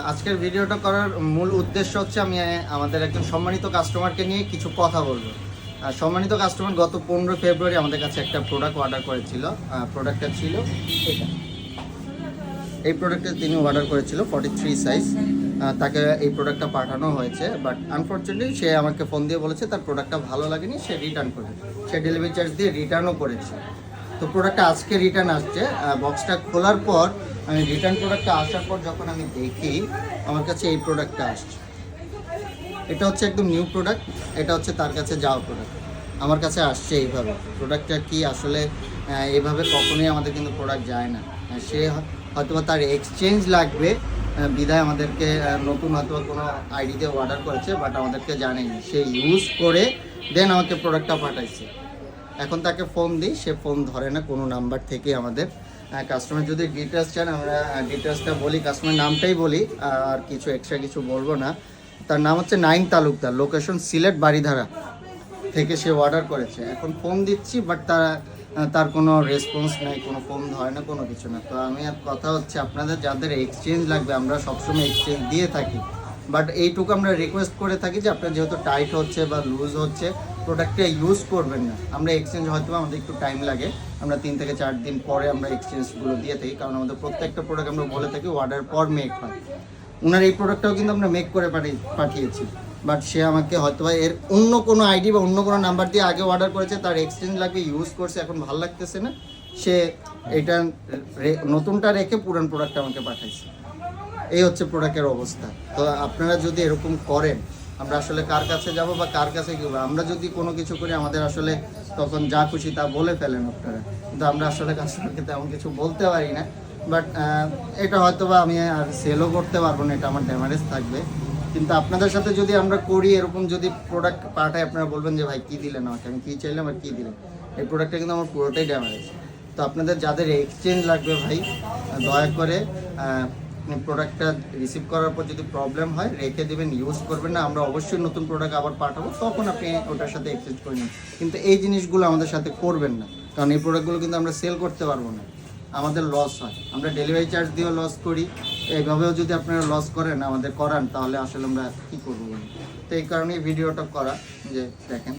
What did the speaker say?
আজকের ভিডিওটা করার মূল উদ্দেশ্য হচ্ছে আমি আমাদের একজন সম্মানিত কাস্টমারকে নিয়ে কিছু কথা বলবো। সম্মানিত কাস্টমার গত 15 ফেব্রুয়ারি আমাদের কাছে একটা প্রোডাক্ট অর্ডার করেছিল। প্রোডাক্টটা ছিল এটা। এই প্রোডাক্টটা তিনি অর্ডার করেছিল 43 সাইজ। তাকে এই প্রোডাক্টটা পাঠানো হয়েছে, বাট আনফর্চুনেটলি সে আমাকে ফোন দিয়ে বলেছে তার প্রোডাক্টটা ভালো লাগেনি, সে রিটার্ন করবে। সে ডেলিভারি চার্জ দিয়ে রিটার্নও করেছে। তো প্রোডাক্টটা আজকে রিটার্ন আসছে। বক্সটা খোলার পর আমি রিটার্ন প্রোডাক্টটা আসার পর যখন আমি দেখি আমার কাছে এই প্রোডাক্টটা আসছে। এটা হচ্ছে একদম নিউ প্রোডাক্ট, এটা হচ্ছে তার কাছে যাওয়া প্রোডাক্ট, আমার কাছে আসছে এইভাবে। প্রোডাক্টটা কি আসলে এইভাবে কখনোই আমাদের কিন্তু প্রোডাক্ট যায় না। সে হয়তোবা তার এক্সচেঞ্জ লাগবে বিধায় আমাদেরকে নতুন হয়তো কোনো আইডিতে অর্ডার করেছে, বাট আমাদেরকে জানেনি। সে ইউজ করে দেন আমাকে প্রোডাক্টটা পাঠাইছে। এখন তাকে ফোন দিই, সে ফোন ধরে না কোনো নাম্বার থেকে। আমাদের কাস্টমার যদি ডিটেলস চান আমরা ডিটেলসটা বলি, কাস্টমার নামটাই বলি, আর কিছু এক্সট্রা কিছু বলবো না। তার নাম হচ্ছে নাইম তালুকদার, লোকেশন সিলেট বাড়িধারা থেকে সে অর্ডার করেছে। এখন ফোন দিচ্ছি বাট তার কোনো রেসপন্স নাই, কোনো ফোন ধরে না, কোনো কিছু না। তো আমি আর কথা হচ্ছে আপনাদের যাদের এক্সচেঞ্জ লাগবে, আমরা সবসময় এক্সচেঞ্জ দিয়ে থাকি, বাট এইটুকু আমরা রিকোয়েস্ট করে থাকি যে আপনার যেহেতু টাইট হচ্ছে বা লুজ হচ্ছে প্রোডাক্টটা ইউজ করবেন না। আমরা এক্সচেঞ্জ হয়তো আমাদের একটু টাইম লাগে, আমরা 3 থেকে 4 দিন পরে আমরা এক্সচেঞ্জগুলো দিয়ে থাকি, কারণ আমাদের প্রত্যেকটা প্রোডাক্ট আমরা বলে থাকি অর্ডার পর মেক হয়। ওনার এই প্রোডাক্টটাও কিন্তু আমরা মেক করে পাঠিয়েছি, বাট সে আমাকে হয়তো এর অন্য কোনো আইডি বা অন্য কোনো নাম্বার দিয়ে আগে অর্ডার করেছে, তার এক্সচেঞ্জ লাগবে, ইউজ করছে, এখন ভালো লাগতেছে না, সে এটা নতুনটা রেখে পুরান প্রোডাক্টটা আমাকে পাঠাইছে। এই হচ্ছে প্রোডাক্টের অবস্থা। তো আপনারা যদি এরকম করেন, আমরা আসলে কার কাছে যাব বা কার কাছে কী? আমরা যদি কোনো কিছু করি আমাদের আসলে তখন যা খুশি তা বলে ফেলেন আপনারা, কিন্তু আমরা আসলে কাস্টমারকে তেমন কিছু বলতে পারি না। বাট এটা হয়তো বা আমি আর সেলও করতে পারবো না, এটা আমার ড্যামারেজ থাকবে। কিন্তু আপনাদের সাথে যদি আমরা করি, এরকম যদি প্রোডাক্ট পাঠাই, আপনারা বলবেন যে ভাই কী দিলেন আমাকে, আমি কী চাইলাম আর কী দিলেন। এই প্রোডাক্টটা কিন্তু আমার পুরোটাই ড্যামারেজ। তো আপনাদের যাদের এক্সচেঞ্জ লাগবে ভাই, দয়া করে প্রোডাক্টটা রিসিভ করার পর যদি প্রবলেম হয় রেখে দেবেন, ইউজ করবেন না। আমরা অবশ্যই নতুন প্রোডাক্ট আবার পাঠাবো, তখন আপনি ওটার সাথে এক্সচেঞ্জ করে নিন। কিন্তু এই জিনিসগুলো আমাদের সাথে করবেন না, কারণ এই প্রোডাক্টগুলো কিন্তু আমরা সেল করতে পারবো না, আমাদের লস হয়। আমরা ডেলিভারি চার্জ দিয়েও লস করি, এইভাবেও যদি আপনারা লস করেন আমাদের করান, তাহলে আসলে আমরা কী করবো? তো এই কারণেই ভিডিওটা করা, যে দেখেন।